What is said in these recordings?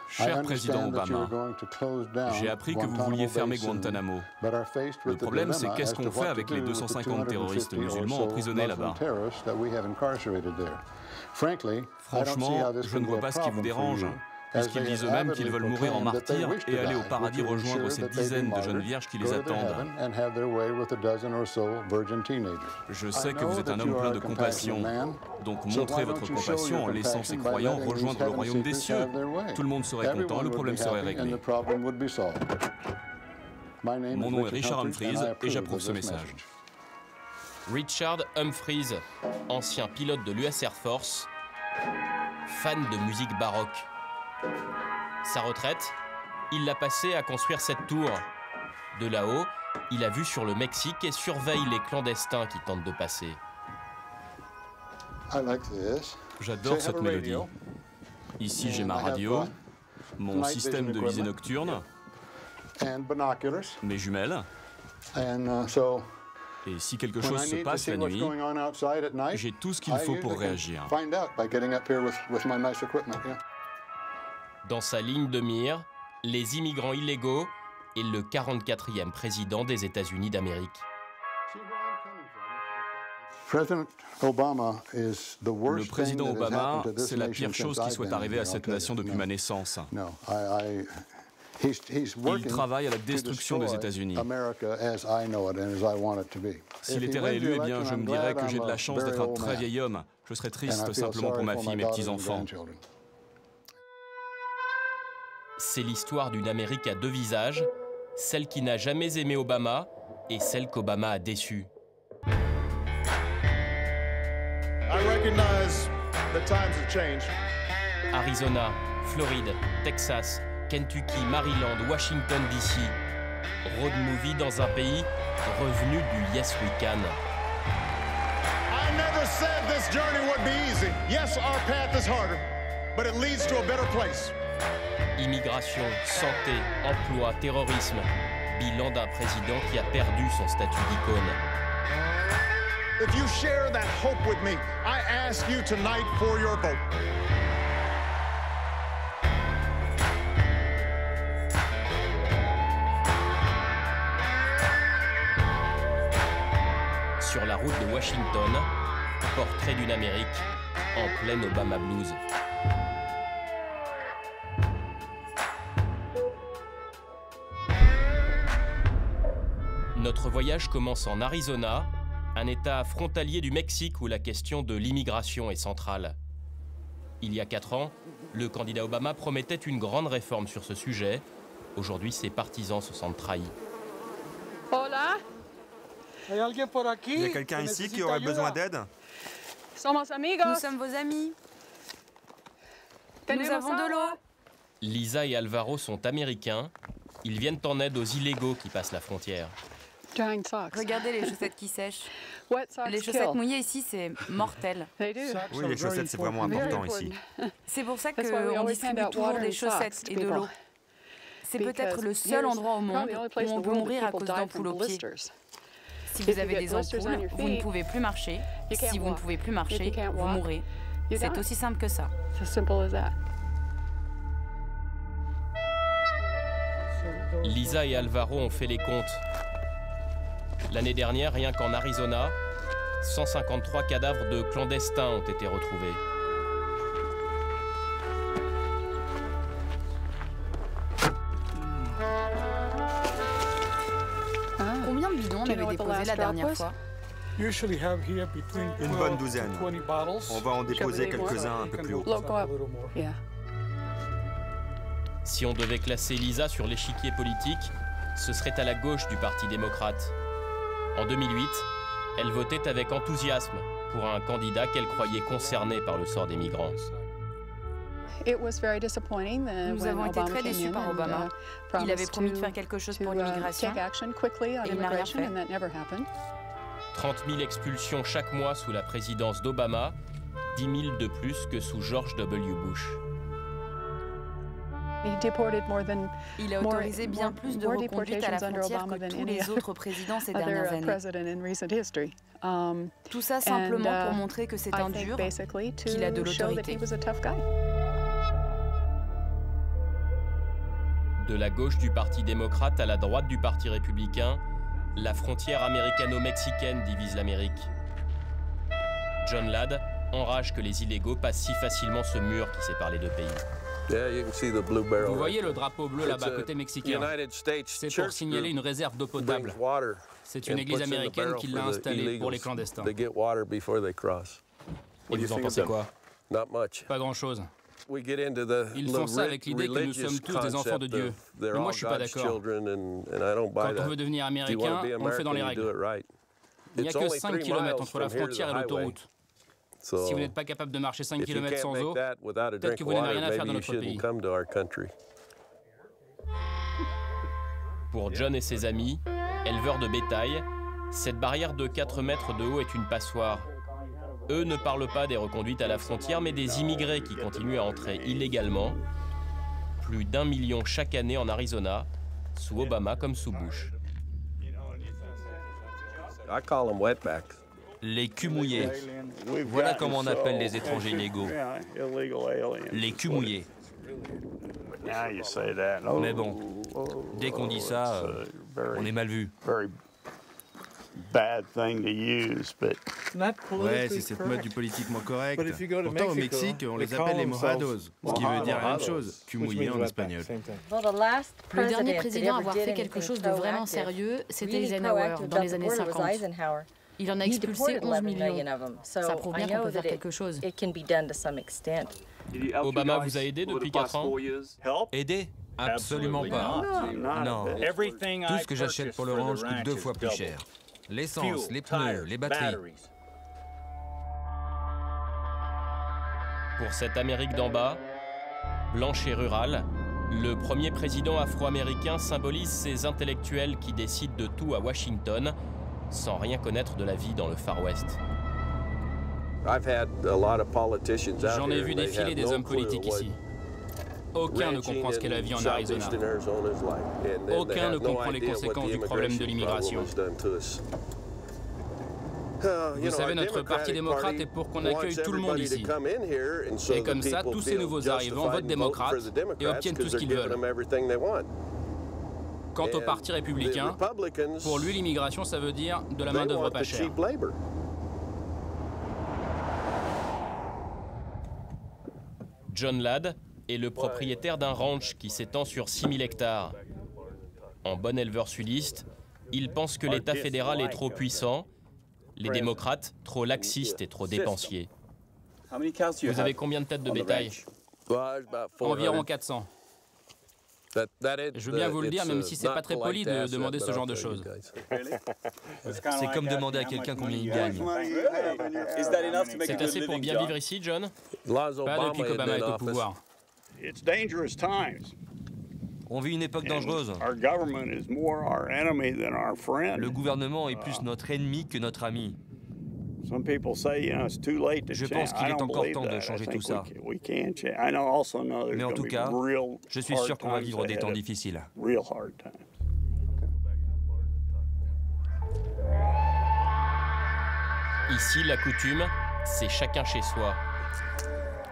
Cher président Obama, j'ai appris que vous vouliez fermer Guantanamo. Le problème, c'est qu'est-ce qu'on fait avec les 250 terroristes musulmans emprisonnés là-bas? Franchement, je ne vois pas ce qui vous dérange, puisqu'ils disent eux-mêmes qu'ils veulent mourir en martyrs et aller au paradis rejoindre ces dizaines de jeunes vierges qui les attendent. Je sais que vous êtes un homme plein de compassion, donc montrez votre compassion en laissant ces croyants rejoindre le royaume des cieux. Tout le monde serait content, le problème serait réglé. Mon nom est Richard Humphries et j'approuve ce message. Richard Humphries, ancien pilote de l'US Air Force, fan de musique baroque. Sa retraite, il l'a passée à construire cette tour. De là-haut, il a vu sur le Mexique et surveille les clandestins qui tentent de passer. J'adore cette mélodie. Ici, j'ai ma radio, mon système de visée nocturne, mes jumelles. Et si quelque chose se passe la nuit, j'ai tout ce qu'il faut pour réagir. Dans sa ligne de mire, les immigrants illégaux et le 44e président des États-Unis d'Amérique. Le président Obama, c'est la pire chose qui soit arrivée à cette nation depuis ma naissance. Il travaille à la destruction des États-Unis. S'il était réélu, eh bien, je me dirais que j'ai de la chance d'être un très vieil homme. Je serais triste simplement pour ma fille et mes petits-enfants. C'est l'histoire d'une Amérique à deux visages, celle qui n'a jamais aimé Obama et celle qu'Obama a déçue. Arizona, Floride, Texas, Kentucky, Maryland, Washington DC. Road movie dans un pays revenu du Yes We Can. I never said this journey would be easy. Yes, our path is harder, but it leads to a better place. Immigration, santé, emploi, terrorisme. Bilan d'un président qui a perdu son statut d'icône. If you share that hope with me, I ask you tonight for your vote. Sur la route de Washington, portrait d'une Amérique en pleine Obama Blues. Notre voyage commence en Arizona, un État frontalier du Mexique où la question de l'immigration est centrale. Il y a 4 ans, le candidat Obama promettait une grande réforme sur ce sujet. Aujourd'hui, ses partisans se sentent trahis. Hola. Il y a quelqu'un ici qui aurait besoin d'aide? Nous sommes vos amis. Nous avons de l'eau. Lisa et Alvaro sont américains. Ils viennent en aide aux illégaux qui passent la frontière. Regardez les chaussettes qui sèchent. Les chaussettes mouillées ici, c'est mortel. Oui, les chaussettes, c'est vraiment important ici. C'est pour ça qu'on distribue toujours des chaussettes et de l'eau. C'est peut-être le seul endroit au monde où on peut mourir à cause d'ampoules aux pieds. Si vous avez des ampoules, vous ne pouvez plus marcher. Si vous ne pouvez plus marcher, vous mourrez. C'est aussi simple que ça. Lisa et Alvaro ont fait les comptes. L'année dernière, rien qu'en Arizona, 153 cadavres de clandestins ont été retrouvés. Combien de bidons on avait déposés la dernière fois? Une bonne douzaine. On va en déposer quelques-uns un peu plus haut. Si on devait classer Lisa sur l'échiquier politique, ce serait à la gauche du Parti démocrate. En 2008, elle votait avec enthousiasme pour un candidat qu'elle croyait concerné par le sort des migrants. Nous avons été très déçus par Obama. Il avait promis de faire quelque chose pour l'immigration et il n'a rien fait. 30 000 expulsions chaque mois sous la présidence d'Obama, 10 000 de plus que sous George W. Bush. Il a autorisé bien plus de reconduites à la frontière que tous les autres présidents ces dernières années. Tout ça simplement pour montrer que c'est un dur, qu'il a de l'autorité. De la gauche du Parti démocrate à la droite du Parti républicain, la frontière américano-mexicaine divise l'Amérique. John Ladd enrage que les illégaux passent si facilement ce mur qui sépare les deux pays. Vous voyez le drapeau bleu là-bas, côté mexicain. C'est pour signaler une réserve d'eau potable. C'est une église américaine qui l'a installée pour les clandestins. Et vous en pensez quoi? Pas grand-chose. Ils font ça avec l'idée que nous sommes tous des enfants de Dieu. Mais moi, je suis pas d'accord. Quand on veut devenir américain, on le fait dans les règles. Il n'y a que 5 km entre la frontière et l'autoroute. Si vous n'êtes pas capable de marcher 5 km sans eau, peut-être que vous n'avez rien à faire dans notre pays. Pour John et ses amis, éleveurs de bétail, cette barrière de 4 mètres de haut est une passoire. Eux ne parlent pas des reconduites à la frontière, mais des immigrés qui continuent à entrer illégalement. Plus d'1 million chaque année en Arizona, sous Obama comme sous Bush. Les culs mouillés. Voilà comment on appelle les étrangers illégaux. Les culs mouillés. Mais bon, dès qu'on dit ça, on est mal vu. Ouais, c'est cette mode du politiquement correct. Pourtant, au Mexique, on les appelle les mojados, ce qui veut dire la même chose, cul mouillé en espagnol. Le dernier président à avoir fait quelque chose de vraiment sérieux, c'était Eisenhower, dans les années 50. Il en a expulsé 11 millions. Ça prouve bien qu'on peut faire quelque chose. Obama vous a aidé depuis 4 ans? Aider? Absolument pas. Non. Tout ce que j'achète pour le ranch coûte 2 fois plus cher. L'essence, les pneus, les batteries. Pour cette Amérique d'en bas, blanche et rurale, le premier président afro-américain symbolise ces intellectuels qui décident de tout à Washington, sans rien connaître de la vie dans le Far West. J'en ai vu défiler des hommes politiques ici. Aucun ne comprend ce qu'est la vie en Arizona. Aucun ne comprend les conséquences du problème de l'immigration. Vous savez, notre parti démocrate est pour qu'on accueille tout le monde ici. Et comme ça, tous ces nouveaux arrivants votent démocrate et obtiennent tout ce qu'ils veulent. Quant au parti républicain, pour lui, l'immigration, ça veut dire de la main-d'œuvre pas chère. John Ladd est le propriétaire d'un ranch qui s'étend sur 6000 hectares. En bon éleveur sudiste, il pense que l'État fédéral est trop puissant, les démocrates trop laxistes et trop dépensiers. Vous avez combien de têtes de bétail? Environ 400. Je veux bien vous le dire, même si c'est pas très poli de demander ce genre de choses. C'est comme demander à quelqu'un combien il gagne. C'est assez pour bien vivre ici, John? Pas depuis qu'Obama est au pouvoir. On vit une époque dangereuse. Le gouvernement est plus notre ennemi que notre ami. Je pense qu'il est encore temps de changer tout ça. Mais en tout cas, je suis sûr qu'on va vivre des temps difficiles. Ici, la coutume, c'est chacun chez soi.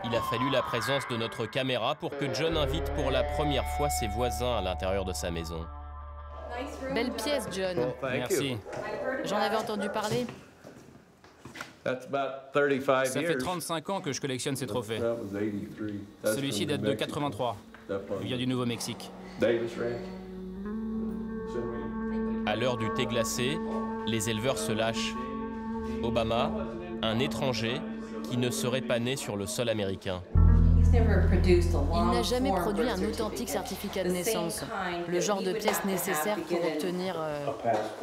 Il a fallu la présence de notre caméra pour que John invite pour la première fois ses voisins à l'intérieur de sa maison. Belle pièce, John. Merci. J'en avais entendu parler. Ça fait 35 ans que je collectionne ces trophées. Celui-ci date de 83. Il vient du Nouveau-Mexique. À l'heure du thé glacé, les éleveurs se lâchent. Obama, un étranger qui ne serait pas né sur le sol américain. Il n'a jamais produit un authentique certificat de naissance, le genre de pièce nécessaire pour obtenir...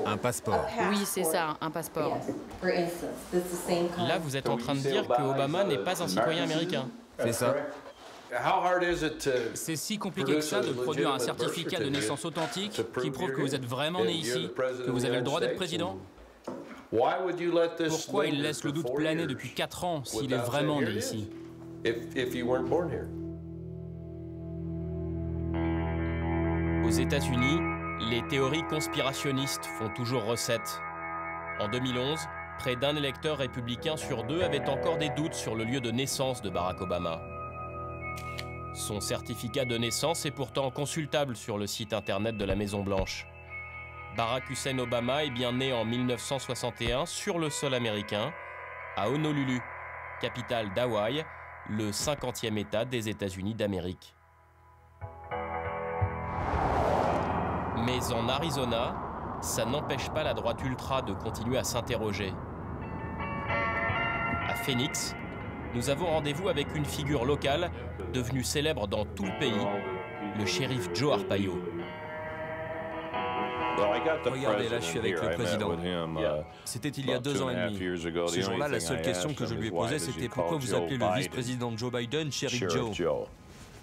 Un passeport. Oui, c'est ça, un passeport. Là, vous êtes en train de dire que Obama n'est pas un citoyen américain. C'est ça. C'est si compliqué que ça de produire un certificat de naissance authentique qui prouve que vous êtes vraiment né ici, que vous avez le droit d'être président? Pourquoi il laisse le doute planer depuis 4 ans s'il est vraiment né ici? Aux États-Unis, les théories conspirationnistes font toujours recette. En 2011, près d'un électeur républicain sur 2 avait encore des doutes sur le lieu de naissance de Barack Obama. Son certificat de naissance est pourtant consultable sur le site internet de la Maison-Blanche. Barack Hussein Obama est bien né en 1961 sur le sol américain, à Honolulu, capitale d'Hawaï, le 50e État des États-Unis d'Amérique. Mais en Arizona, ça n'empêche pas la droite ultra de continuer à s'interroger. À Phoenix, nous avons rendez-vous avec une figure locale devenue célèbre dans tout le pays, le shérif Joe Arpaio. Regardez, là je suis avec le président. C'était il y a 2 ans et demi. Ce jour-là, la seule question que je lui ai posée, c'était pourquoi vous appelez le vice-président Joe Biden Sheriff Joe.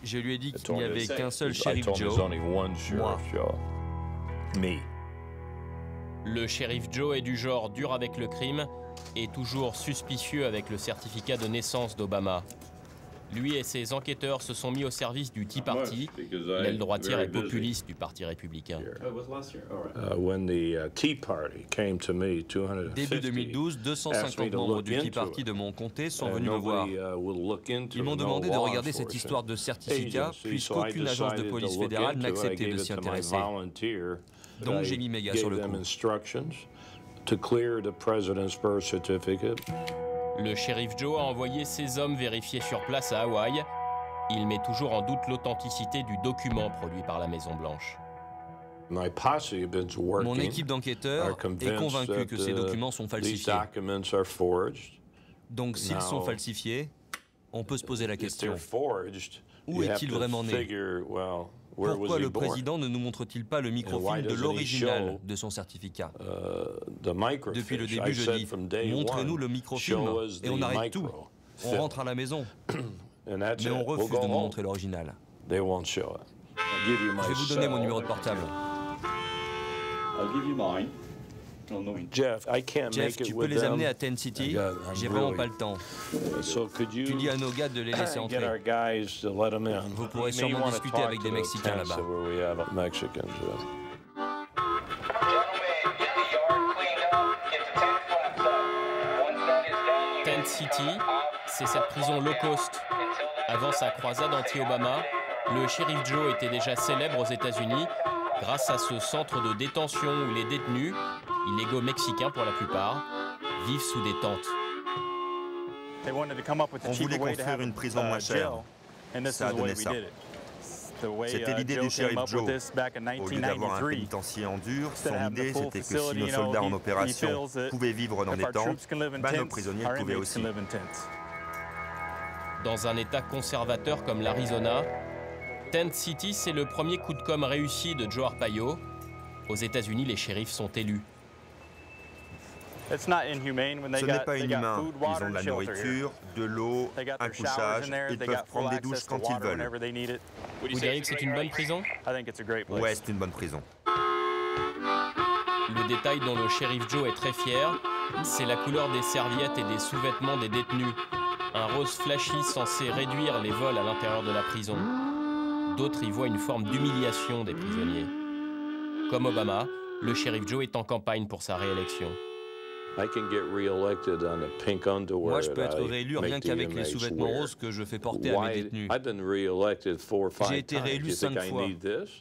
Je lui ai dit qu'il n'y avait qu'un seul Sheriff Joe, moi. Le shérif Joe est du genre dur avec le crime et toujours suspicieux avec le certificat de naissance d'Obama. Lui et ses enquêteurs se sont mis au service du Tea Party, l'aile droitière et populiste du Parti républicain. Début 2012, 250 membres du Tea Party de mon comté sont venus me voir. Ils m'ont demandé de regarder cette histoire de certificat, puisqu'aucune agence de police fédérale n'acceptait de s'y intéresser. Donc j'ai mis mes gars sur le coup. Le shérif Joe a envoyé ses hommes vérifier sur place à Hawaï. Il met toujours en doute l'authenticité du document produit par la Maison-Blanche. Mon équipe d'enquêteurs est convaincue que ces documents sont falsifiés. Donc s'ils sont falsifiés, on peut se poser la question. Où est-il vraiment né? Pourquoi le président ne nous montre-t-il pas le microfilm de l'original de son certificat? Depuis le début, je dis, montrez-nous le microfilm et on arrête tout. On rentre à la maison. Mais on refuse de nous montrer l'original. Je vais vous donner mon numéro de portable. Jeff, tu peux les amener à Tent City? J'ai vraiment pas le temps. Tu dis à nos gars de les laisser entrer. Vous pourrez sûrement discuter avec des Mexicains là-bas. Tent City, c'est cette prison low cost. Avant sa croisade anti-Obama, le shérif Joe était déjà célèbre aux États-Unis grâce à ce centre de détention où les détenus, illégaux mexicains pour la plupart, vivent sous des tentes. On voulait construire une prison moins chère. Ça a donné ça. C'était l'idée du shérif Joe. Au lieu d'avoir un pénitencier en dur, son idée c'était que si nos soldats en opération pouvaient vivre dans des tentes, nos prisonniers pouvaient aussi. Dans un État conservateur comme l'Arizona, Tent City, c'est le premier coup de com' réussi de Joe Arpaio. Aux États-Unis, les shérifs sont élus. Ce n'est pas inhumain. Ils ont de la nourriture, de l'eau, un couchage. Ils peuvent prendre des douches quand ils veulent. Vous diriez que c'est une bonne prison? Ouais, c'est une bonne prison. Le détail dont le shérif Joe est très fier, c'est la couleur des serviettes et des sous-vêtements des détenus. Un rose flashy censé réduire les vols à l'intérieur de la prison. D'autres y voient une forme d'humiliation des prisonniers. Comme Obama, le shérif Joe est en campagne pour sa réélection. Moi, je peux être réélu rien qu'avec les sous-vêtements roses que je fais porter à mes détenus. J'ai été réélu 5 fois.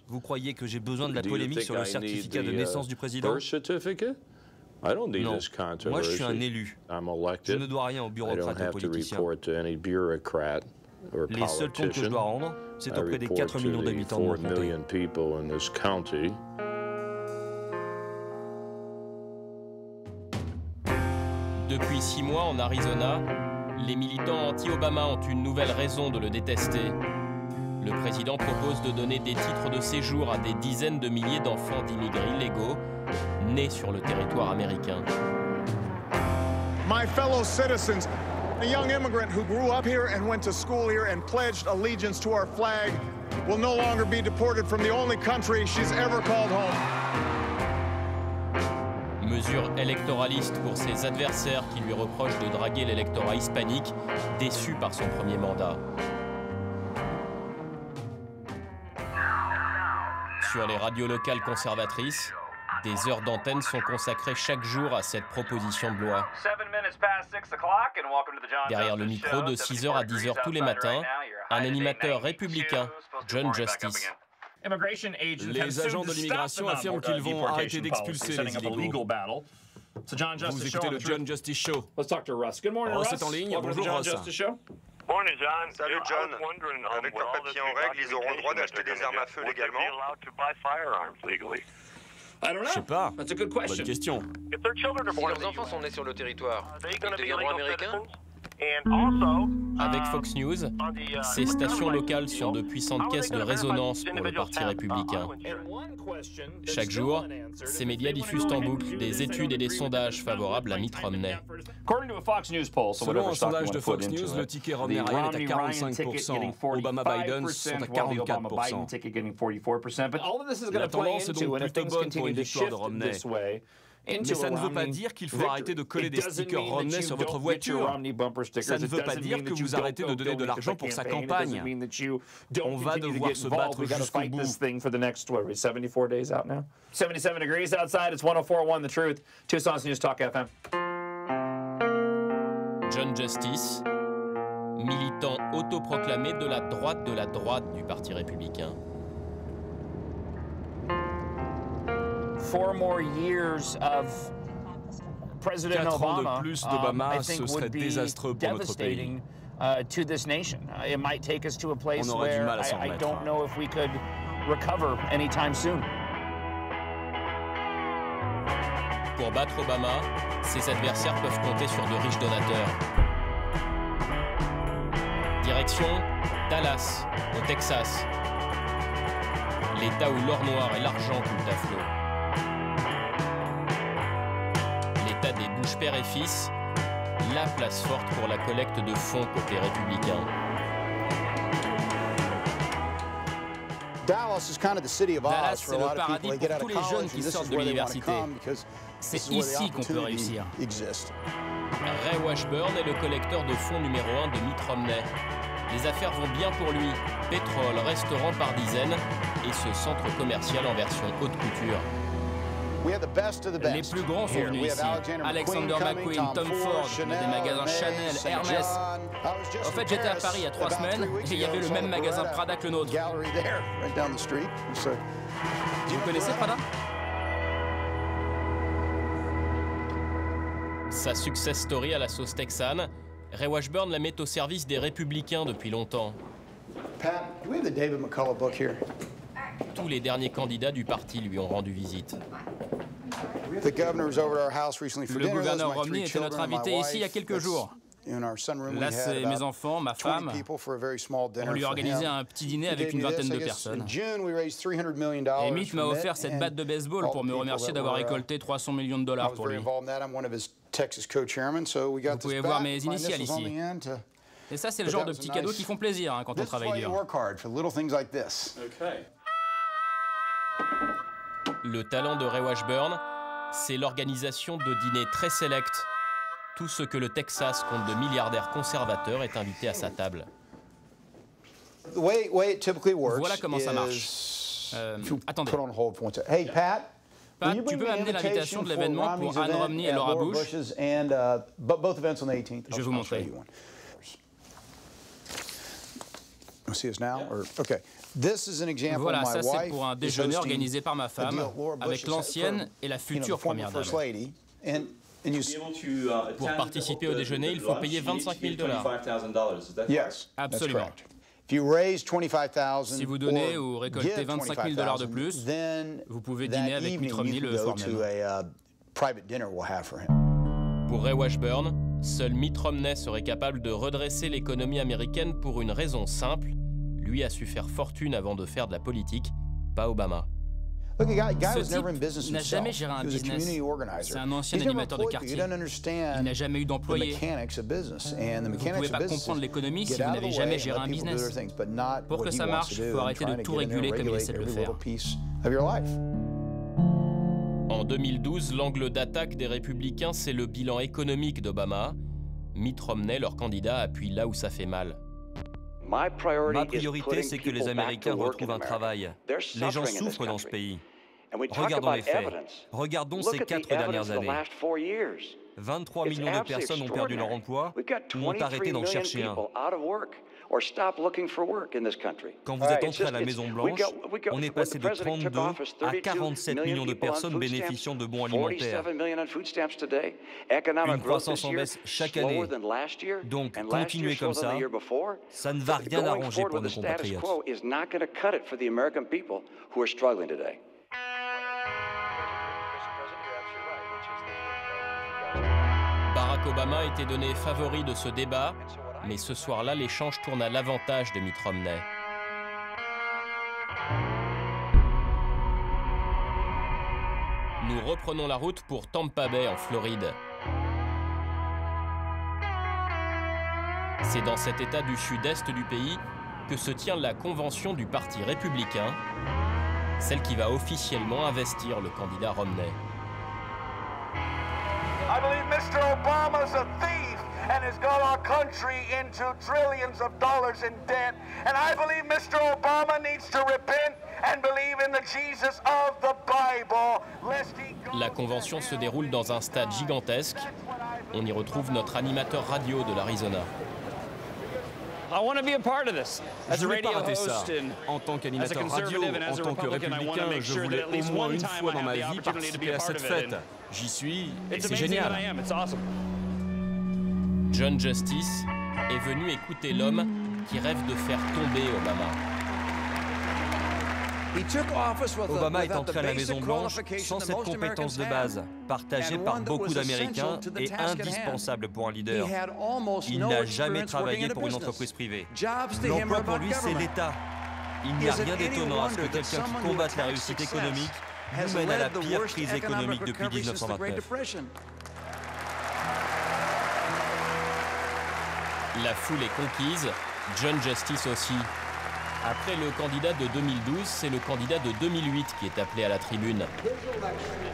Vous croyez que j'ai besoin de la polémique sur le certificat de naissance du président? Non, moi je suis un élu. Je ne dois rien aux bureaucrates et aux politiciens. Les seuls comptes que je dois rendre, c'est auprès des 4 millions d'habitants de mon comté. Depuis 6 mois en Arizona, les militants anti-Obama ont une nouvelle raison de le détester. Le président propose de donner des titres de séjour à des dizaines de milliers d'enfants d'immigrés illégaux nés sur le territoire américain. My fellow citizens, a young immigrant who grew up here and went to school here and pledged allegiance to our flag will no longer be deported from the only country she's ever called home. Mesure électoraliste pour ses adversaires qui lui reprochent de draguer l'électorat hispanique, déçu par son premier mandat. Sur les radios locales conservatrices, des heures d'antenne sont consacrées chaque jour à cette proposition de loi. Derrière le micro, de 6h à 10h tous les matins, un animateur républicain, John Justice. Les agents de l'immigration affirment qu'ils vont arrêter d'expulser les illégaux. Vous écoutez le John Justice Show. Ross est en ligne. Bonjour Ross. Salut John. Avec leurs papiers en règle, ils auront le droit d'acheter des armes à feu légalement? Je sais pas. Bonne question. Si leurs enfants sont nés sur le territoire, ils deviendront américains? Avec Fox News, ces stations locales sont de puissantes caisses de résonance pour le Parti républicain. Chaque jour, ces médias diffusent en boucle des études et des sondages favorables à Mitt Romney. Selon un sondage de Fox News, le ticket Romney-Ryan est à 45%. Obama-Biden sont à 44%. La tendance est donc plutôt bonne pour une victoire de Romney. Mais ça ne veut pas dire qu'il faut arrêter de coller des stickers Romney sur votre voiture. Ça ne veut pas dire que vous arrêtez de donner de l'argent pour sa campagne. On va devoir se battre jusqu'au bout. 77 degrees outside, it's 104.1 The Truth, Tucson's News Talk FM. John Justice, militant autoproclamé de la droite du Parti républicain. 4 more years of President 4 ans Obama, de plus d'Obama, ce serait désastreux pour notre pays. To this nation. It might take us to a place On aurait du where mal à s'en I remettre. don't know if we could recover anytime soon. Pour battre Obama, ses adversaires peuvent compter sur de riches donateurs. Direction Dallas, au Texas. L'État où l'or noir et l'argent coulent à flot. L'État des Bush père et fils, la place forte pour la collecte de fonds côté républicain. Dallas, c'est le paradis pour tous les jeunes qui sortent de l'université. C'est ici qu'on peut réussir. Ray Washburn est le collecteur de fonds numéro 1 de Mitt Romney. Les affaires vont bien pour lui. Pétrole, restaurants par dizaines et ce centre commercial en version haute couture. Les plus grands sont venus ici. Alexander McQueen, Tom Ford, on a des magasins Chanel, Hermès. En fait, j'étais à Paris il y a 3 semaines et il y avait le même magasin Prada que le nôtre. Vous connaissez Prada? Sa success story à la sauce texane, Ray Washburn la met au service des républicains depuis longtemps. Tous les derniers candidats du parti lui ont rendu visite. Le gouverneur Romney était notre invité ici il y a quelques jours. Là, c'est mes enfants, ma femme. On lui a organisé un petit dîner avec une vingtaine de personnes. Et Mitt m'a offert cette batte de baseball pour me remercier d'avoir récolté $300 millions pour lui. Vous pouvez voir mes initiales ici. Et ça, c'est le genre de petits cadeaux qui font plaisir quand on travaille dur. Le talent de Ray Washburn, c'est l'organisation de dîners très sélects. Tout ce que le Texas compte de milliardaires conservateurs est invité à sa table. Voilà comment ça marche. Attendez. Pat, tu peux m'amener l'invitation de l'événement pour Ann Romney et Laura Bush? Je vais vous montrer. Voilà, ça c'est pour un déjeuner organisé par ma femme avec l'ancienne et la future première dame. Pour participer au déjeuner, il faut payer $25 000. Absolument. Si vous donnez ou récoltez $25 000 de plus, vous pouvez dîner avec Mitt Romney le soir même. Pour Ray Washburn, seul Mitt Romney serait capable de redresser l'économie américaine pour une raison simple. Lui a su faire fortune avant de faire de la politique, pas Obama. Ce type n'a jamais géré un business. C'est un ancien animateur de quartier. Il n'a jamais eu d'employé. Vous ne pouvez pas comprendre l'économie si vous n'avez jamais géré un business. Pour que ça marche, il faut arrêter de tout réguler comme il essaie de le faire. En 2012, l'angle d'attaque des républicains, c'est le bilan économique d'Obama. Mitt Romney, leur candidat, appuie là où ça fait mal. Ma priorité, c'est que les Américains retrouvent un travail. Les gens souffrent dans ce pays. Regardons les faits. Regardons ces 4 dernières années. 23 millions de personnes ont perdu leur emploi ou ont arrêté d'en chercher un. Quand vous êtes entré à la Maison-Blanche, on est passé de 32 à 47 millions de personnes bénéficiant de bons alimentaires. Une croissance en baisse chaque année. Donc, continuer comme ça, ça ne va rien arranger pour nos compatriotes. Barack Obama était donné favori de ce débat, mais ce soir-là, l'échange tourne à l'avantage de Mitt Romney. Nous reprenons la route pour Tampa Bay, en Floride. C'est dans cet état du sud-est du pays que se tient la convention du Parti républicain, celle qui va officiellement investir le candidat Romney. I believe Mr. Obama's a thief and has got our country into trillions of dollars in debt. And I believe Mr. Obama needs to repent and believe in the Jesus of the Bible. La convention se déroule dans un stade gigantesque. On y retrouve notre animateur radio de l'Arizona. Je voulais pas rater ça. En tant qu'animateur radio, en tant que républicain, je voulais au moins une fois dans ma vie participer à cette fête. J'y suis et c'est génial. John Justice est venu écouter l'homme qui rêve de faire tomber Obama. Obama est entré à la Maison-Blanche sans cette compétence de base, partagée par beaucoup d'Américains et indispensable pour un leader. Il n'a jamais travaillé pour une entreprise privée. L'emploi pour lui, c'est l'État. Il n'y a rien d'étonnant à ce que quelqu'un qui combatte la réussite économique nous mène à la pire crise économique depuis 1929. La foule est conquise, John Justice aussi. Après le candidat de 2012, c'est le candidat de 2008 qui est appelé à la tribune.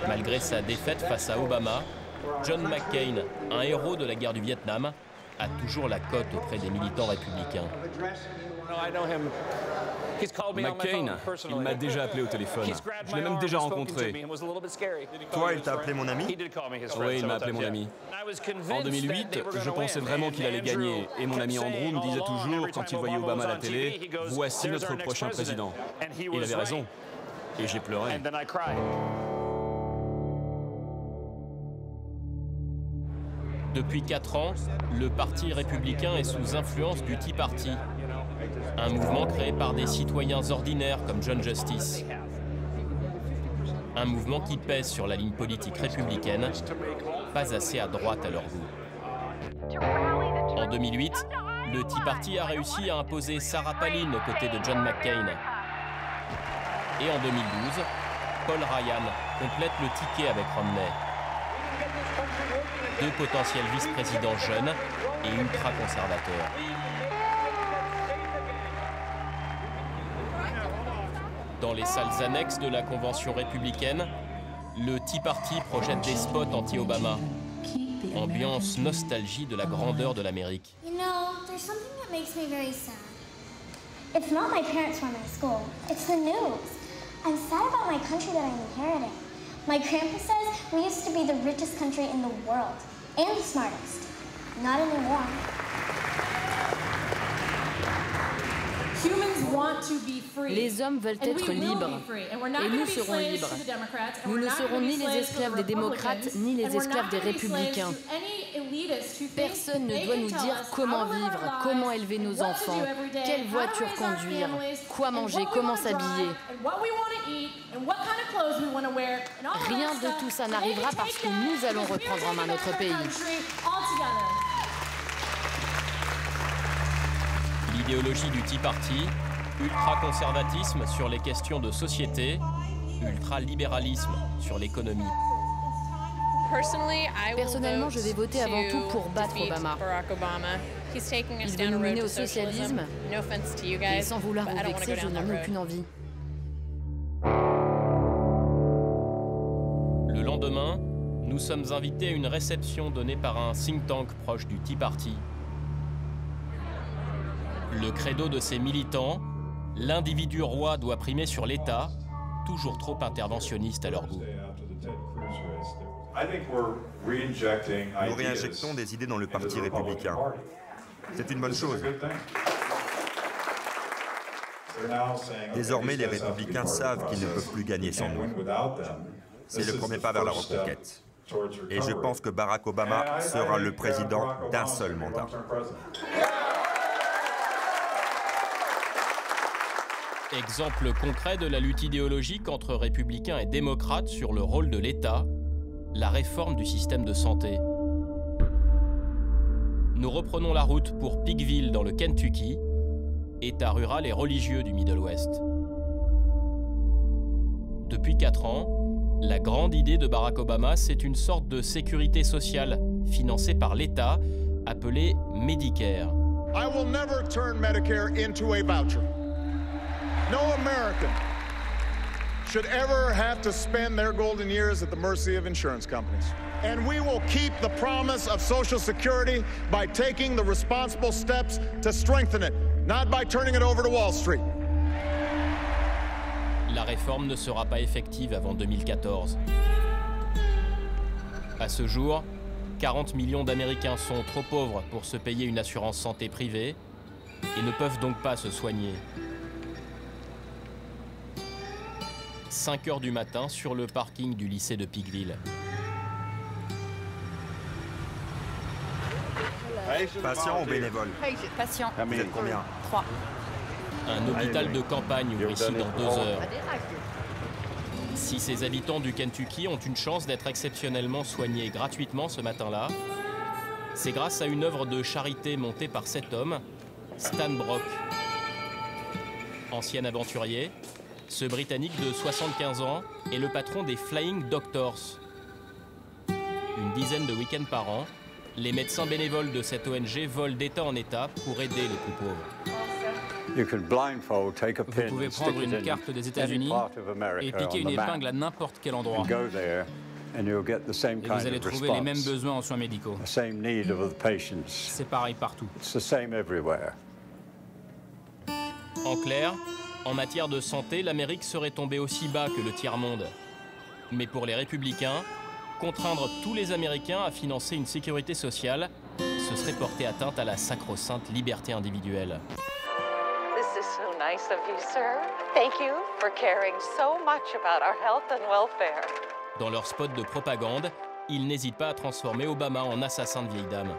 Malgré sa défaite face à Obama, John McCain, un héros de la guerre du Vietnam, a toujours la cote auprès des militants républicains. McCain, il m'a déjà appelé au téléphone. Je l'ai même déjà rencontré. Toi, il t'a appelé mon ami? Oui, il m'a appelé mon ami. En 2008, je pensais vraiment qu'il allait gagner. Et mon ami Andrew me disait toujours, quand il voyait Obama à la télé, « Voici notre prochain président ». Il avait raison. Et j'ai pleuré. Depuis 4 ans, le Parti républicain est sous influence du Tea Party, un mouvement créé par des citoyens ordinaires comme John Justice. Un mouvement qui pèse sur la ligne politique républicaine, pas assez à droite à leur goût. En 2008, le Tea Party a réussi à imposer Sarah Palin aux côtés de John McCain. Et en 2012, Paul Ryan complète le ticket avec Romney. 2 potentiels vice-présidents jeunes et ultra-conservateurs. Dans les salles annexes de la convention républicaine, le Tea Party projette des spots anti-Obama. Ambiance nostalgie de la grandeur de l'Amérique. You know, there's something that makes me very sad. It's not my parents running the school, it's the news. I'm sad about my country that I'm inheriting. My grandpa says we used to be the richest country in the world, and the smartest. Not anymore. Les hommes veulent être libres, et nous serons libres. Nous ne serons ni les esclaves des démocrates, ni les esclaves des républicains. Personne ne doit nous dire comment vivre, comment élever nos enfants, quelle voiture conduire, quoi manger, comment s'habiller. Rien de tout ça n'arrivera parce que nous allons reprendre en main notre pays. L'idéologie du Tea Party, ultra-conservatisme sur les questions de société, ultra-libéralisme sur l'économie. Personnellement, je vais voter avant tout pour battre Obama. Il veut nous mener au socialisme, et sans vouloir vous vexer, je n'en ai aucune envie. Le lendemain, nous sommes invités à une réception donnée par un think tank proche du Tea Party. Le credo de ces militants, l'individu roi doit primer sur l'État, toujours trop interventionniste à leur goût. Nous réinjectons des idées dans le Parti républicain. C'est une bonne chose. Désormais, les républicains savent qu'ils ne peuvent plus gagner sans nous. C'est le premier pas vers la reconquête. Et je pense que Barack Obama sera le président d'un seul mandat. Exemple concret de la lutte idéologique entre républicains et démocrates sur le rôle de l'État, la réforme du système de santé. Nous reprenons la route pour Pikeville dans le Kentucky, État rural et religieux du Middle West. Depuis 4 ans, la grande idée de Barack Obama, c'est une sorte de sécurité sociale financée par l'État, appelée Medicare. I will never turn Medicare into a voucher. No American should ever have to spend their golden years at the mercy of insurance companies. And we will keep the promise of Social Security by taking the responsible steps to strengthen it, not by turning it over to Wall Street. La réforme ne sera pas effective avant 2014. À ce jour, 40 millions d'Américains sont trop pauvres pour se payer une assurance santé privée et ne peuvent donc pas se soigner. 5 heures du matin sur le parking du lycée de Pikeville. Patient ou bénévole? Patient. Vous êtes combien? 3. Un hôpital de campagne ouvre ici dans 2 heures. Si ces habitants du Kentucky ont une chance d'être exceptionnellement soignés gratuitement ce matin-là, c'est grâce à une œuvre de charité montée par cet homme, Stan Brock. Ancien aventurier, ce Britannique de 75 ans est le patron des Flying Doctors. Une dizaine de week-ends par an, les médecins bénévoles de cette ONG volent d'État en État pour aider les plus pauvres. Vous pouvez prendre une carte des États-Unis et piquer une épingle à n'importe quel endroit. Et vous allez trouver les mêmes besoins en soins médicaux. C'est pareil partout. En clair, en matière de santé, l'Amérique serait tombée aussi bas que le tiers-monde. Mais pour les républicains, contraindre tous les Américains à financer une sécurité sociale, ce serait porter atteinte à la sacro-sainte liberté individuelle. This is so nice of you, sir. Thank you for caring so much about our health and welfare. Dans leur spot de propagande, ils n'hésitent pas à transformer Obama en assassin de vieille dame.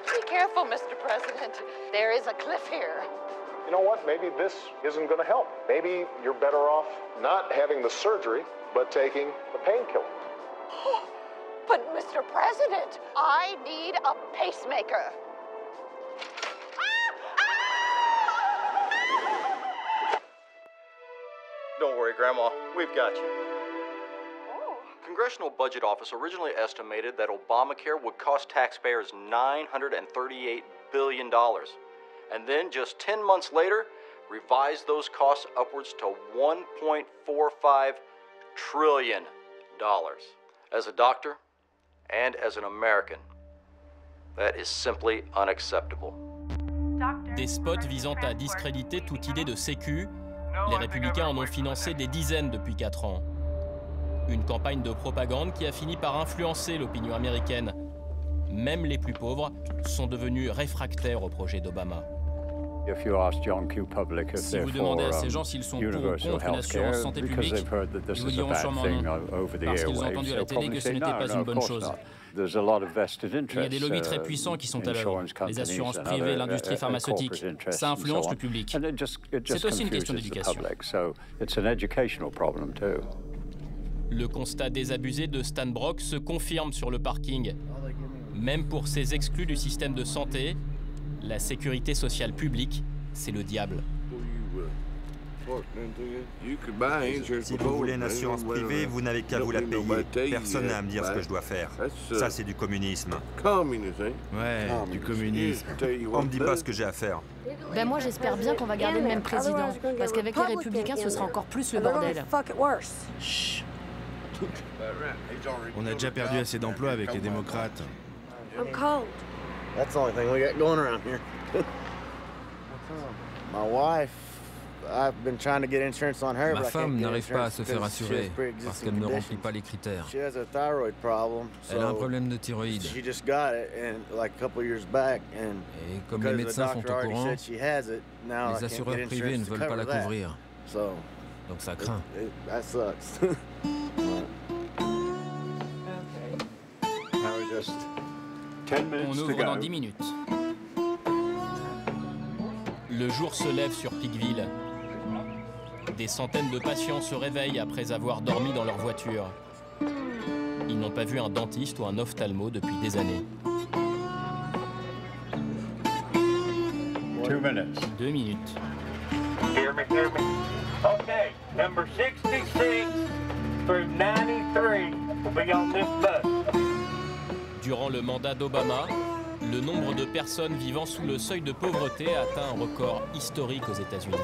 Be careful, Mr. President. There is a cliff here. You know what? Maybe this isn't going to help. Maybe you're better off not having the surgery, but taking the painkiller. But, Mr. President, I need a pacemaker. Don't worry, Grandma. We've got you. Congressional Budget Office originally estimated that Obamacare would cost taxpayers $938 billion. And then, just 10 months later, revised those costs upwards to $1.45 trillion. As a doctor and as an American, that is simply unacceptable. Des spots visant à discréditer toute idée de sécu, les républicains en ont financé des dizaines depuis 4 ans. Une campagne de propagande qui a fini par influencer l'opinion américaine. Même les plus pauvres sont devenus réfractaires au projet d'Obama. Si vous demandez à ces gens s'ils sont pour ou contre une assurance santé publique, ils vous diront sûrement non, parce qu'ils ont entendu à la télé que ce n'était pas une bonne chose. Il y a des lobbies très puissants qui sont à l'œuvre, les assurances privées, l'industrie pharmaceutique. Ça influence le public. C'est aussi une question d'éducation. Le constat désabusé de Stan Brock se confirme sur le parking. Même pour ces exclus du système de santé, la sécurité sociale publique, c'est le diable. Si vous voulez une assurance privée, vous n'avez qu'à vous la payer. Personne n'a à me dire ce que je dois faire. Ça, c'est du communisme. Ouais, du communisme. On me dit pas ce que j'ai à faire. Ben moi, j'espère bien qu'on va garder le même président. Parce qu'avec les républicains, ce sera encore plus le bordel. Chut. On a déjà perdu assez d'emplois avec les démocrates. That's the only thing we got going around here. My wife Ma femme n'arrive pas à se faire assurer parce qu'elle ne remplit pas les critères. Elle a un problème de thyroïde. Et comme les médecins sont au courant, les assureurs privés ne veulent pas la couvrir. Donc ça craint. On ouvre dans 10 minutes. Le jour se lève sur Peakville. Des centaines de patients se réveillent après avoir dormi dans leur voiture. Ils n'ont pas vu un dentiste ou un ophtalmo depuis des années. 2 minutes. 2 minutes. Hear me. Okay, number 66 through 93 will be on this bus. Durant le mandat d'Obama, le nombre de personnes vivant sous le seuil de pauvreté a atteint un record historique aux États-Unis.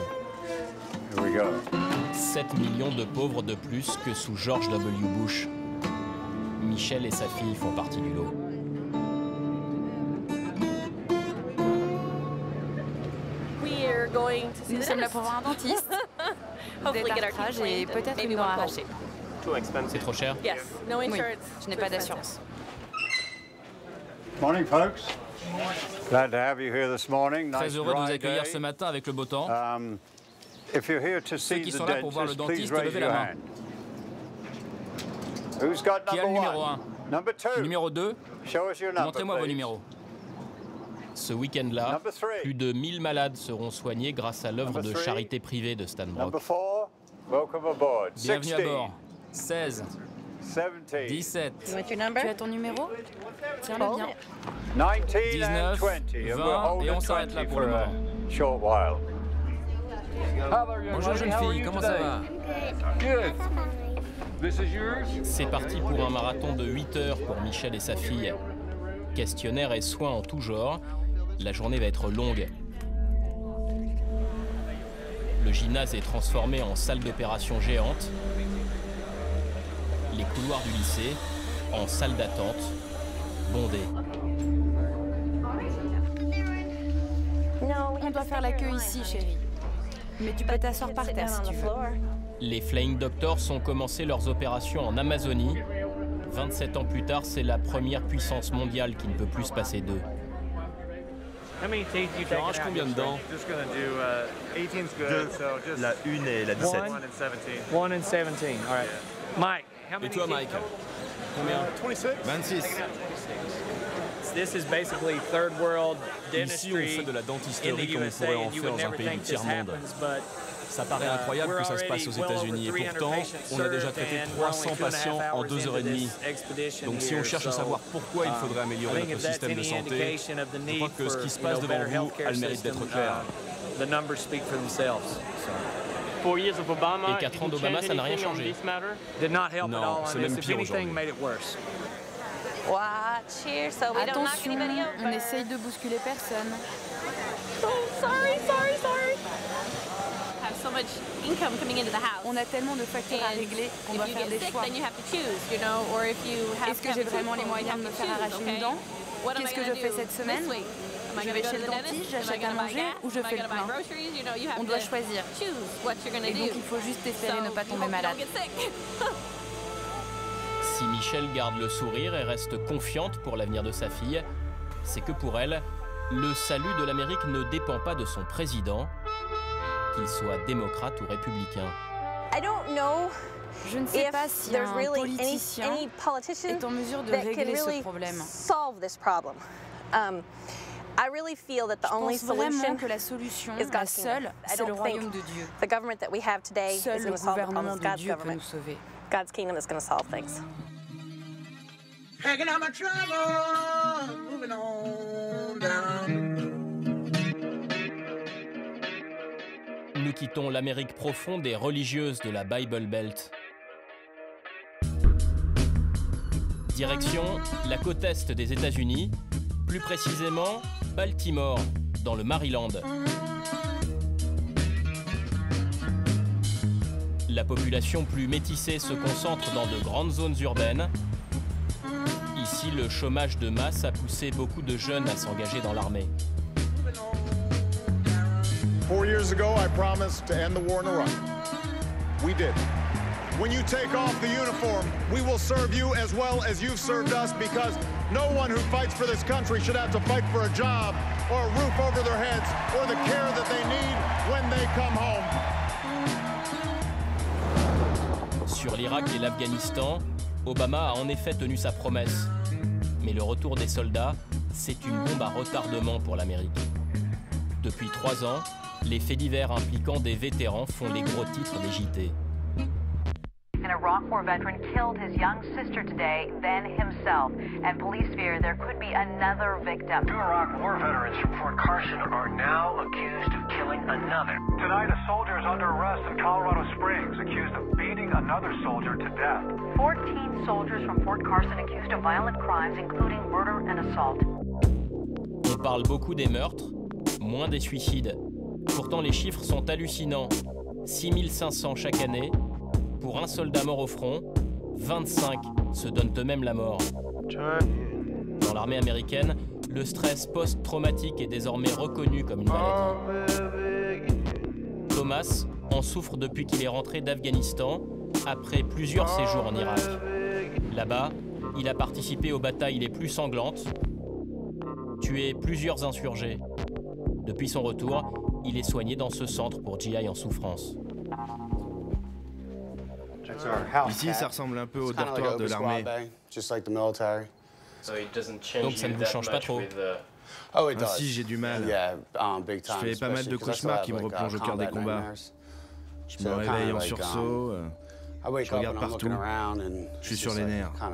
7 millions de pauvres de plus que sous George W. Bush. Michelle et sa fille font partie du lot. Nous sommes là pour voir un dentiste, détartrage et peut-être une dent arrachée. C'est trop cher? Oui, je n'ai pas d'assurance. Morning, folks. Glad to have you here this morning. Très heureux de vous accueillir ce matin avec le beau temps. Ceux qui sont là pour voir le dentiste, levez la main. Qui a le numéro 1? Numéro 2? Montrez-moi vos numéros. Ce week-end-là, plus de 1000 malades seront soignés grâce à l'œuvre de charité privée de Stan Brock. Bienvenue à bord. 16. 17. Tu as ton numéro? Tiens-le bien. 19, 20, et on s'arrête là pour le moment. Bonjour jeune fille, comment ça va? C'est parti pour un marathon de 8 heures pour Michelle et sa fille. Questionnaire et soins en tout genre. La journée va être longue. Le gymnase est transformé en salle d'opération géante. Les couloirs du lycée en salle d'attente, bondée. On doit faire la queue ici, chérie. Mais tu peux t'asseoir par terre si tu veux. Les Flying Doctors ont commencé leurs opérations en Amazonie. 27 ans plus tard, c'est la première puissance mondiale qui ne peut plus se passer d'eux. Tu arraches combien de dents? 2, la 1 et la 17. 1 and 17, all right. Mike. Et toi, Mike? Combien? 26. Ici, on fait de la dentisterie comme on pourrait en faire dans un pays du tiers-monde. Ça paraît incroyable que ça se passe aux États-Unis, et pourtant, on a déjà traité 300 patients en 2h30. Donc si on cherche à savoir pourquoi il faudrait améliorer notre système de santé, je crois que ce qui se passe devant vous a le mérite d'être clair. Et 4 ans d'Obama, ça n'a rien changé. Non, c'est même pire aujourd'hui. Attention, on essaye de bousculer personne. On a tellement de factures à régler qu'on doit faire des choix. Est-ce que j'ai vraiment les moyens de me faire arracher une dent? Qu'est-ce que je fais cette semaine? Je vais chez le dentiste, j'achète à manger ou je fais le plein? On doit choisir. Et donc il faut juste espérer ne pas tomber malade. Si Michelle garde le sourire et reste confiante pour l'avenir de sa fille, c'est que pour elle, le salut de l'Amérique ne dépend pas de son président, qu'il soit démocrate ou républicain. Je ne sais pas si un politicien est en mesure de régler ce problème. Je pense vraiment que la solution, la seule, c'est le royaume de Dieu. Seul le gouvernement de Dieu peut nous sauver. God's kingdom is going to solve things. Packing out my trouble, moving on down. Nous quittons l'Amérique profonde et religieuse de la Bible Belt. Direction la côte est des États-Unis, plus précisément Baltimore, dans le Maryland. La population plus métissée se concentre dans de grandes zones urbaines. Ici, le chômage de masse a poussé beaucoup de jeunes à s'engager dans l'armée. 4 years ago, I promised to end the war in Iraq. We did. When you take off the uniform, we will serve you as well as you've served us, because no one who fights for this country should have to fight for a job or a roof over their heads or the care that they need when they come home. Sur l'Irak et l'Afghanistan, Obama a en effet tenu sa promesse. Mais le retour des soldats, c'est une bombe à retardement pour l'Amérique. Depuis 3 ans, les faits divers impliquant des vétérans font les gros titres des JT. An Iraq War veteran killed his young sister today, then himself, and police fear there could be another victim. 2 Iraq War veterans from Fort Carson are now accused of killing another. Tonight, a soldier is under arrest in Colorado Springs, accused of beating another soldier to death. 14 soldiers from Fort Carson accused of violent crimes, including murder and assault. On parle beaucoup des meurtres, moins des suicides. Pourtant, les chiffres sont hallucinants. 6500 chaque année. Pour un soldat mort au front, 25 se donnent eux-mêmes la mort. Dans l'armée américaine, le stress post-traumatique est désormais reconnu comme une maladie. Thomas en souffre depuis qu'il est rentré d'Afghanistan, après plusieurs séjours en Irak. Là-bas, il a participé aux batailles les plus sanglantes, tué plusieurs insurgés. Depuis son retour, il est soigné dans ce centre pour GI en souffrance. Ici, ça ressemble un peu au dortoir de l'armée. Donc ça ne vous change pas trop? Ainsi, j'ai du mal. Je fais pas mal de cauchemars qui me replongent au cœur des combats. Je me réveille en sursaut, je regarde partout, je suis sur les nerfs. Faut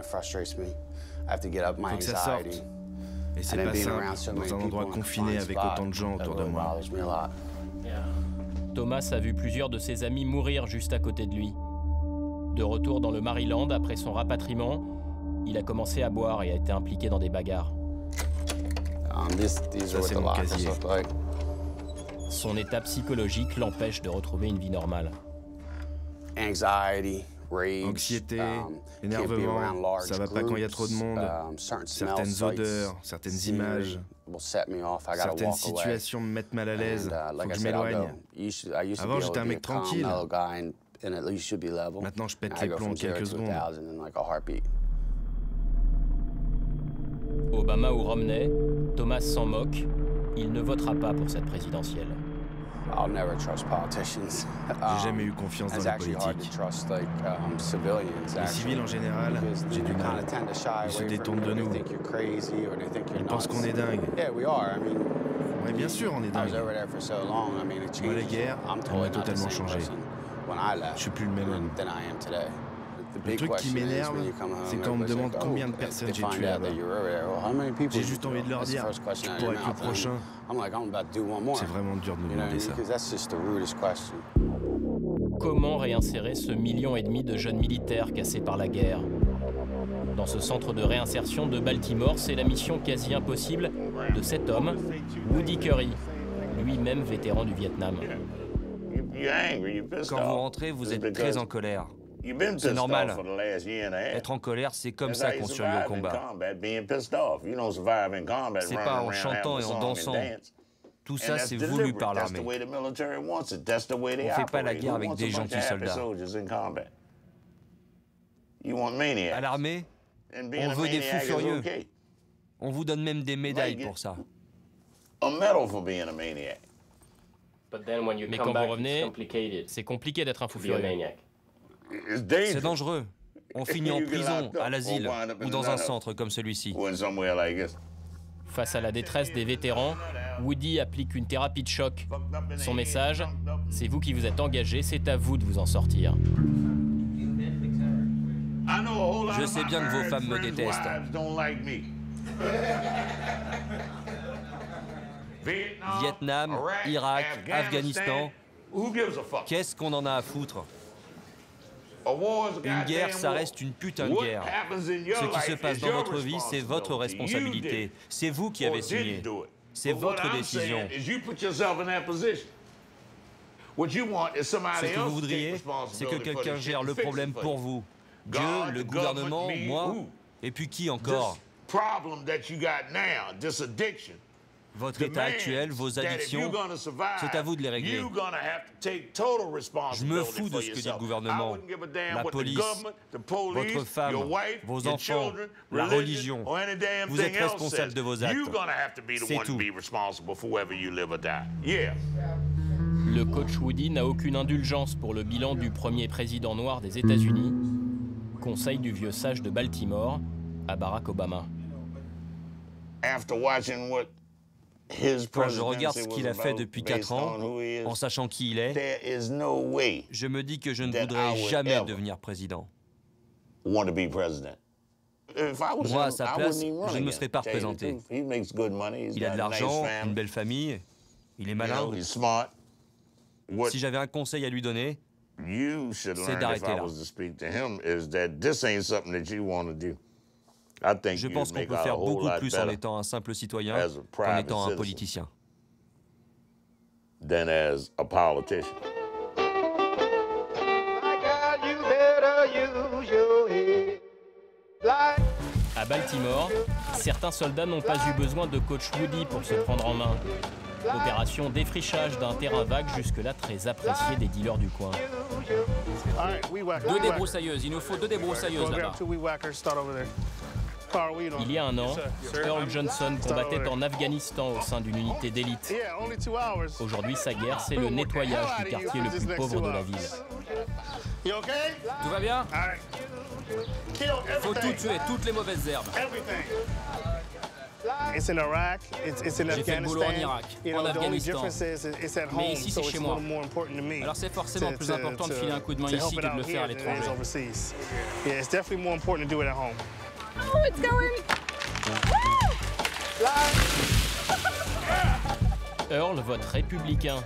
que ça sorte. Et c'est pas simple, dans un endroit confiné avec autant de gens autour de moi. Thomas a vu plusieurs de ses amis mourir juste à côté de lui. De retour dans le Maryland après son rapatriement, il a commencé à boire et a été impliqué dans des bagarres. Ça, c'est mon casier. Son état psychologique l'empêche de retrouver une vie normale. Anxiété, énervement, ça va pas quand il y a trop de monde. Certaines odeurs, certaines images, certaines situations me mettent mal à l'aise. Faut que je m'éloigne. Avant, j'étais un mec tranquille. Maintenant, je pète les plombs en quelques secondes. Obama ou Romney, Thomas s'en moque. Il ne votera pas pour cette présidentielle. J'ai jamais eu confiance dans les politiques. Les civils en général, j'ai du mal. Ils se détournent de nous. Ils pensent qu'on est dingue. Oui, bien sûr, on est dingue. Moi, les guerres, on a totalement changé. Je suis plus le même homme. Le truc qui m'énerve, c'est quand on me demande combien de personnes j'ai tuées là-bas. J'ai juste envie de leur dire, tu pourrais être le prochain. C'est vraiment dur de me demander ça. Comment réinsérer ce 1,5 million de jeunes militaires cassés par la guerre? Dans ce centre de réinsertion de Baltimore, c'est la mission quasi impossible de cet homme, Woody Curry, lui-même vétéran du Vietnam. Quand vous rentrez, vous êtes très en colère. C'est normal. Être en colère, c'est comme ça qu'on survit au combat. C'est pas en chantant et en dansant. Tout ça, c'est voulu par l'armée. On ne fait pas la guerre avec des gentils soldats. À l'armée, on veut des fous furieux. On vous donne même des médailles pour ça. Mais quand vous revenez, c'est compliqué d'être un fou furieux. C'est dangereux. On finit en prison, à l'asile ou dans un centre comme celui-ci. Face à la détresse des vétérans, Woody applique une thérapie de choc. Son message, c'est vous qui vous êtes engagé, c'est à vous de vous en sortir. Je sais bien que vos femmes me détestent. Vietnam, Irak, Afghanistan, qu'est-ce qu'on en a à foutre? Une guerre, ça reste une putain de guerre. Ce qui se passe dans votre vie, c'est votre responsabilité. C'est vous qui avez signé. C'est votre décision. Ce que vous voudriez, c'est que quelqu'un gère le problème pour vous. Dieu, le gouvernement, moi, et puis qui encore? Votre état actuel, vos addictions, c'est à vous de les régler. Je me fous de ce que dit le gouvernement, la police, votre femme, vos enfants, la religion. Vous êtes responsable de vos actes. C'est tout. Le coach Woody n'a aucune indulgence pour le bilan du premier président noir des États-Unis. Conseil du vieux sage de Baltimore à Barack Obama. Quand je regarde ce qu'il a fait depuis 4 ans, en sachant qui il est, je me dis que je ne voudrais jamais devenir président. Moi, à sa place, je ne me serais pas représenté. Il a de l'argent, une belle famille, il est malin. Si j'avais un conseil à lui donner, c'est d'arrêter là. Je pense qu'on peut faire beaucoup plus en étant un simple citoyen qu'en étant un politicien. À Baltimore, certains soldats n'ont pas eu besoin de coach Woody pour se prendre en main. Opération défrichage d'un terrain vague jusque-là très apprécié des dealers du coin. 2 débroussailleuses, il nous faut 2 débroussailleuses là-bas. Il y a un an, Earl Johnson combattait en Afghanistan au sein d'une unité d'élite. Aujourd'hui, sa guerre, c'est le nettoyage du quartier le plus pauvre de la ville. Tout va bien? Faut tout tuer, toutes les mauvaises herbes. J'ai fait le boulot en Irak, en Afghanistan, mais ici c'est chez moi. Alors c'est forcément plus important de filer un coup de main ici que de le faire à l'étranger. Earl vote républicain,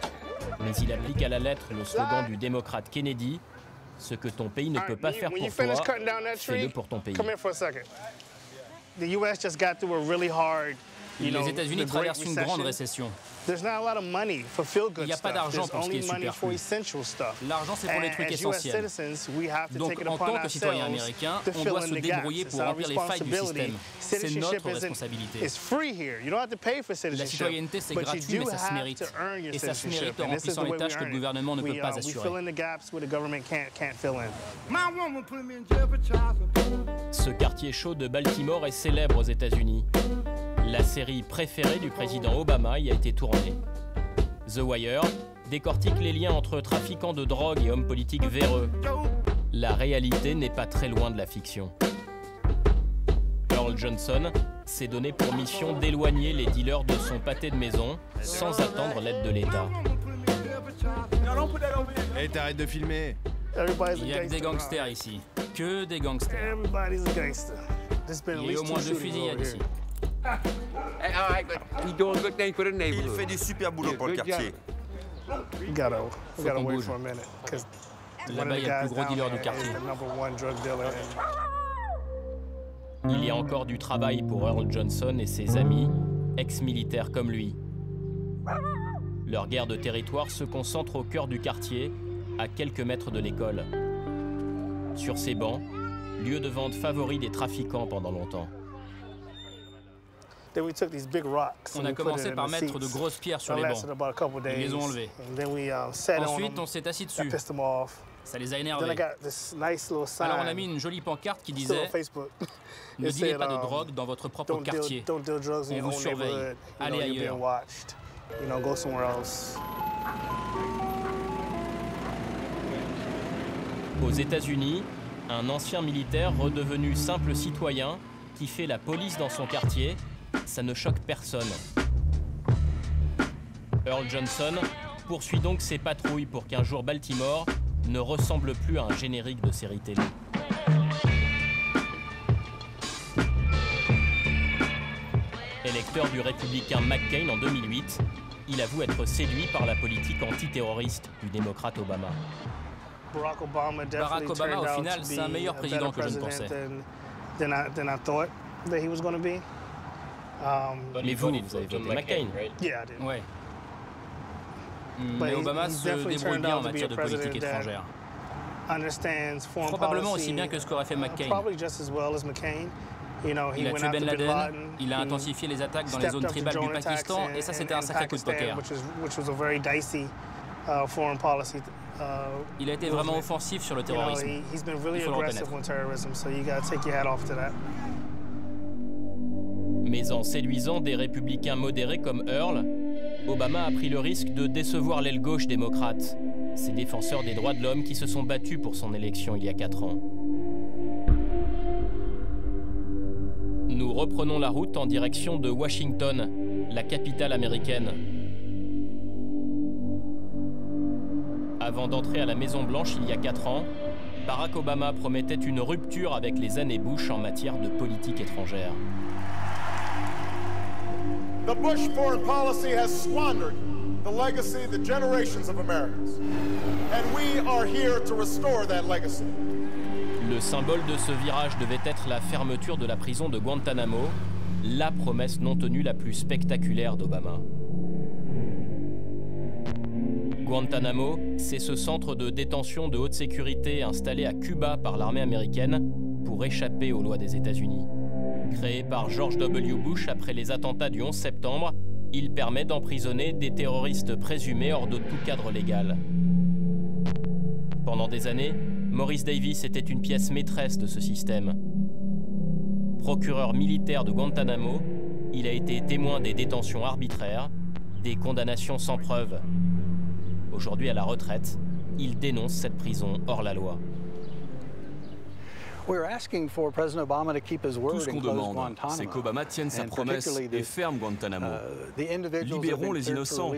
mais il applique à la lettre le slogan du démocrate Kennedy, « Ce que ton pays ne peut pas faire pour toi, fais-le pour ton pays ». Les États-Unis traversent une grande récession. Il n'y a pas d'argent pour ce qui est superflu. L'argent, c'est pour les trucs essentiels. Donc, en tant que citoyen américain, on doit se débrouiller pour remplir les failles du système. C'est notre responsabilité. La citoyenneté, c'est gratuit, mais ça se mérite. Et ça se mérite en remplissant les tâches que le gouvernement ne peut pas assurer. Ce quartier chaud de Baltimore est célèbre aux États-Unis. La série préférée du président Obama y a été tournée. The Wire décortique les liens entre trafiquants de drogue et hommes politiques véreux. La réalité n'est pas très loin de la fiction. Earl Johnson s'est donné pour mission d'éloigner les dealers de son pâté de maison sans attendre l'aide de l'État. Hey, t'arrêtes de filmer. Il n'y a que des gangsters ici. Que des gangsters. Il y a au moins 2 fusillades ici. Il fait du super boulot pour le quartier. Là-bas, il y a le plus gros dealer du quartier. Il y a encore du travail pour Earl Johnson et ses amis, ex-militaires comme lui. Leur guerre de territoire se concentre au cœur du quartier, à quelques mètres de l'école. Sur ces bancs, lieu de vente favori des trafiquants pendant longtemps. On a commencé par mettre de grosses pierres sur les bancs. Ils les ont enlevées. Ensuite, on s'est assis dessus. Ça les a énervés. Alors on a mis une jolie pancarte qui disait « Ne dealez pas de drogue dans votre propre quartier. On vous surveille. Allez ailleurs. » Aux États-Unis, un ancien militaire redevenu simple citoyen qui fait la police dans son quartier, ça ne choque personne. Earl Johnson poursuit donc ses patrouilles pour qu'un jour Baltimore ne ressemble plus à un générique de série télé. Électeur du républicain McCain en 2008, il avoue être séduit par la politique antiterroriste du démocrate Obama. Barack Obama, au final, c'est un meilleur président que je ne pensais. Mais vous avez voté McCain. Ouais. Mais Obama se débrouille bien en matière de politique étrangère. Probablement aussi bien que ce qu'aurait fait McCain. Il a tué Ben Laden, il a intensifié les attaques dans les zones tribales du Pakistan, et ça c'était un sacré coup de poker. Il a été vraiment offensif sur le terrorisme. Il faut le reconnaître. Mais en séduisant des républicains modérés comme Earl, Obama a pris le risque de décevoir l'aile gauche démocrate, ces défenseurs des droits de l'homme qui se sont battus pour son élection il y a 4 ans. Nous reprenons la route en direction de Washington, la capitale américaine. Avant d'entrer à la Maison-Blanche il y a 4 ans, Barack Obama promettait une rupture avec les années Bush en matière de politique étrangère. The Bush foreign policy has squandered the legacy of the generations of Americans. And we are here to restore that legacy. Le symbole de ce virage devait être la fermeture de la prison de Guantanamo, la promesse non tenue la plus spectaculaire d'Obama. Guantanamo, c'est ce centre de détention de haute sécurité installé à Cuba par l'armée américaine pour échapper aux lois des États-Unis. Créé par George W. Bush après les attentats du 11 septembre, il permet d'emprisonner des terroristes présumés hors de tout cadre légal. Pendant des années, Maurice Davis était une pièce maîtresse de ce système. Procureur militaire de Guantanamo, il a été témoin des détentions arbitraires, des condamnations sans preuve. Aujourd'hui à la retraite, il dénonce cette prison hors la loi. Tout ce qu'on demande, c'est qu'Obama tienne sa promesse et ferme Guantanamo. Libérons les innocents.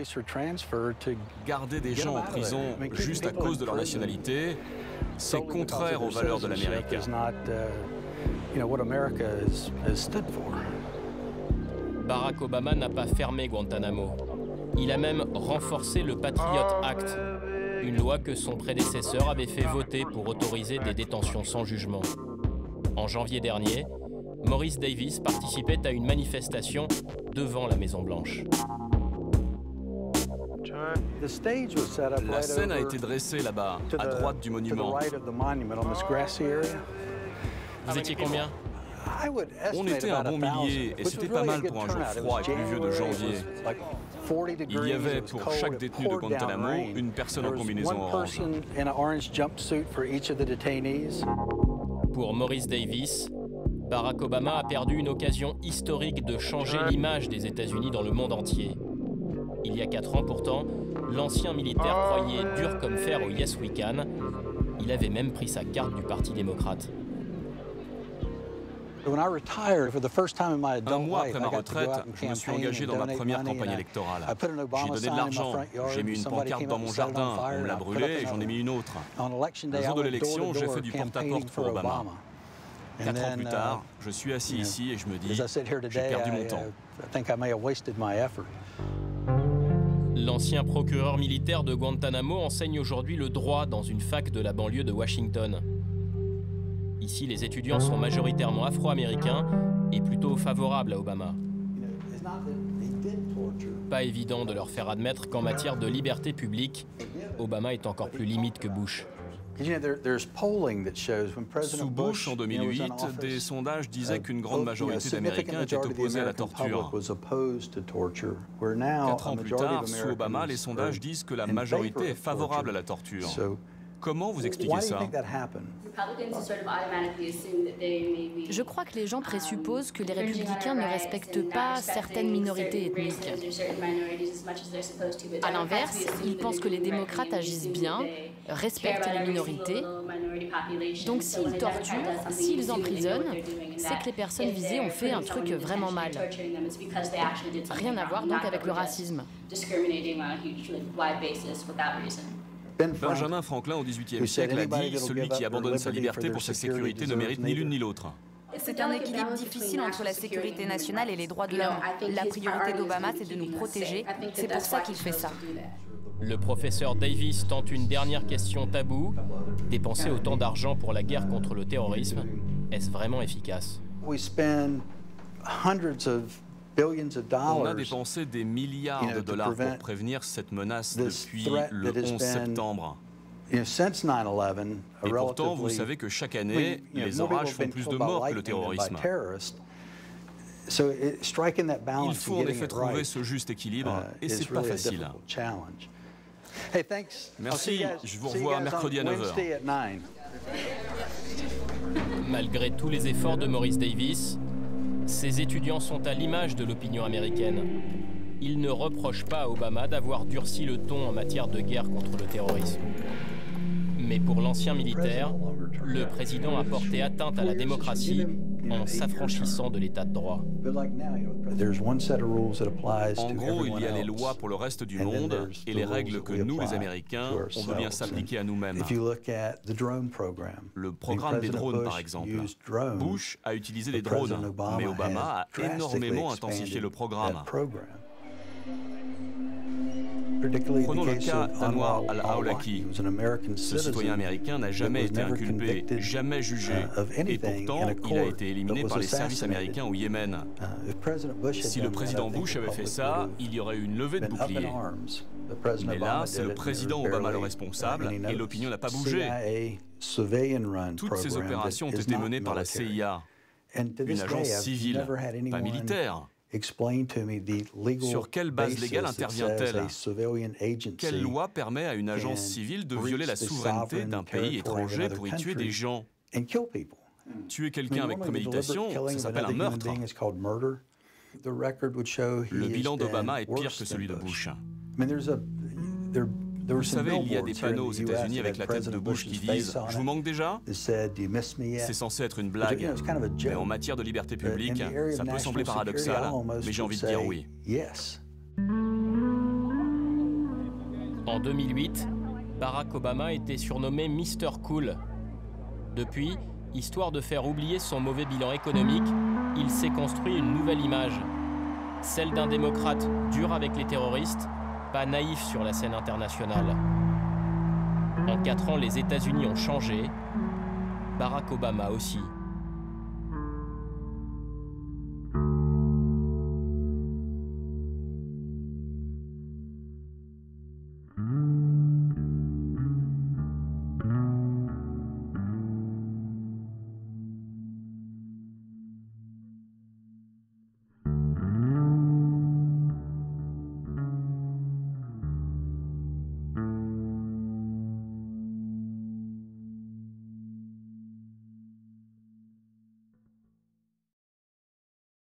Garder des gens en prison juste à cause de leur nationalité, c'est contraire aux valeurs de l'Amérique. Barack Obama n'a pas fermé Guantanamo. Il a même renforcé le Patriot Act, une loi que son prédécesseur avait fait voter pour autoriser des détentions sans jugement. En janvier dernier, Maurice Davis participait à une manifestation devant la Maison-Blanche. La scène a été dressée là-bas, à droite du monument. Vous étiez combien? On était un bon millier, et c'était pas mal pour un jour froid et pluvieux de janvier. Il y avait pour chaque détenu de Guantanamo une personne en combinaison orange. Pour Maurice Davis, Barack Obama a perdu une occasion historique de changer l'image des États-Unis dans le monde entier. Il y a 4 ans pourtant, l'ancien militaire croyait dur comme fer au Yes We Can. Il avait même pris sa carte du Parti démocrate. Un mois après ma retraite, je me suis engagé dans ma première campagne électorale. J'ai donné de l'argent, j'ai mis une pancarte dans mon jardin, on me l'a brûlée et j'en ai mis une autre. Le jour de l'élection, j'ai fait du porte-à-porte pour Obama. 4 ans plus tard, je suis assis ici et je me dis, j'ai perdu mon temps. L'ancien procureur militaire de Guantanamo enseigne aujourd'hui le droit dans une fac de la banlieue de Washington. Ici, les étudiants sont majoritairement afro-américains et plutôt favorables à Obama. Pas évident de leur faire admettre qu'en matière de liberté publique, Obama est encore plus limite que Bush. Sous Bush, en 2008, des sondages disaient qu'une grande majorité d'Américains étaient opposés à la torture. 4 ans plus tard, sous Obama, les sondages disent que la majorité est favorable à la torture. Comment vous expliquez ça? Je crois que les gens présupposent que les républicains ne respectent pas certaines minorités ethniques. À l'inverse, ils pensent que les démocrates agissent bien, respectent les minorités. Donc s'ils torturent, s'ils emprisonnent, c'est que les personnes visées ont fait un truc vraiment mal. Rien à voir donc avec le racisme. Benjamin Franklin, au XVIIIe siècle, a dit « Celui qui abandonne sa liberté pour sa sécurité ne mérite ni l'une ni l'autre ». C'est un équilibre difficile entre la sécurité nationale et les droits de l'homme. La priorité d'Obama, c'est de nous protéger. C'est pour ça qu'il fait ça. Le professeur Davis tente une dernière question taboue. Dépenser autant d'argent pour la guerre contre le terrorisme, est-ce vraiment efficace? On a dépensé des milliards de dollars pour prévenir cette menace depuis le 11 septembre. Et pourtant, vous savez que chaque année, les orages font plus de morts que le terrorisme. Il faut en effet trouver ce juste équilibre, et c'est pas facile. Merci, je vous revois mercredi à 9h. Malgré tous les efforts de Maurice Davis, ces étudiants sont à l'image de l'opinion américaine. Ils ne reprochent pas à Obama d'avoir durci le ton en matière de guerre contre le terrorisme. Mais pour l'ancien militaire, le président a porté atteinte à la démocratie en s'affranchissant de l'état de droit. En gros, il y a les lois pour le reste du monde et les règles que nous, les Américains, on veut bien s'appliquer à nous-mêmes. Le programme des drones, par exemple. Bush a utilisé les drones, mais Obama a énormément intensifié le programme. Prenons le cas d'Anwar al-Awlaki. Ce citoyen américain n'a jamais été inculpé, jamais jugé, et pourtant il a été éliminé par les services américains au Yémen. Si le président Bush avait fait ça, il y aurait eu une levée de boucliers. Mais là, c'est le président Obama le responsable, et l'opinion n'a pas bougé. Toutes ces opérations ont été menées par la CIA, une agence civile, pas militaire. Sur quelle base légale intervient-elle? Quelle loi permet à une agence civile de violer la souveraineté d'un pays étranger pour y tuer des gens? Tuer quelqu'un avec préméditation, ça s'appelle un meurtre. Le bilan d'Obama est pire que celui de Bush. Vous savez, il y a des panneaux aux États-Unis avec la tête de Bush qui disent « Je vous manque déjà ?» C'est censé être une blague, mais en matière de liberté publique, ça peut sembler paradoxal, mais j'ai envie de dire oui. En 2008, Barack Obama était surnommé Mr. Cool. Depuis, histoire de faire oublier son mauvais bilan économique, il s'est construit une nouvelle image, celle d'un démocrate dur avec les terroristes, pas naïf sur la scène internationale. En 4 ans, les États-Unis ont changé. Barack Obama aussi.